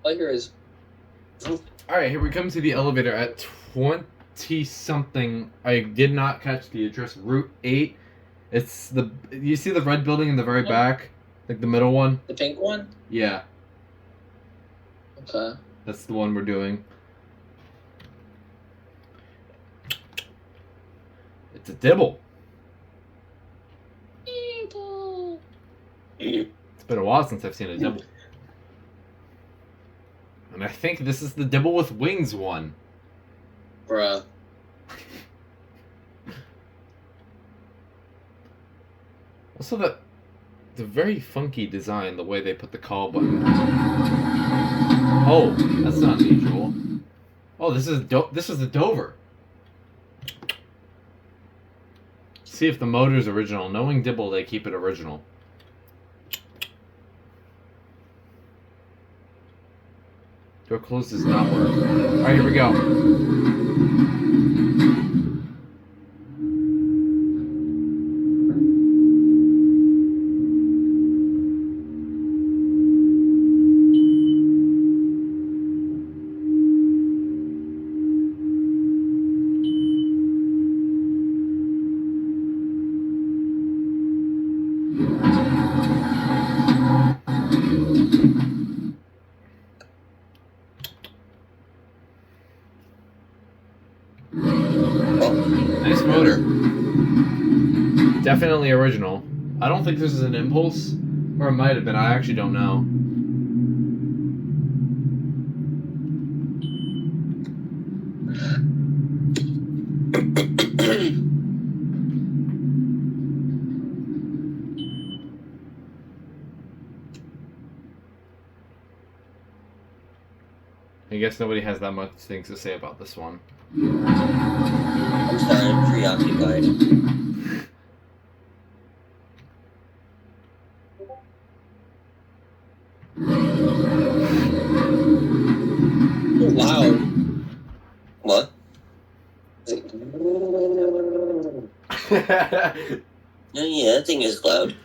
All I hear is... Alright, here we come to the elevator at 20-something. I did not catch the address. Route 8. It's the... You see the red building in the very back? Like the middle one? The pink one? Yeah. Okay. That's the one we're doing. It's a Dibble. It's been a while since I've seen a Dibble. And I think this is the Dibble with wings one. Bruh. Also, the very funky design, the way they put the call button. Oh, that's not unusual. Oh, this is the Dover. See if the motor's original. Knowing Dibble, they keep it original. Door closed does not work. Alright, here we go. Nice motor. Definitely original. I don't think this is an Impulse, or it might have been. I actually don't know. I guess nobody has that much things to say about this one. I'm sorry, I'm preoccupied. Loud. What? Yeah, that thing is loud.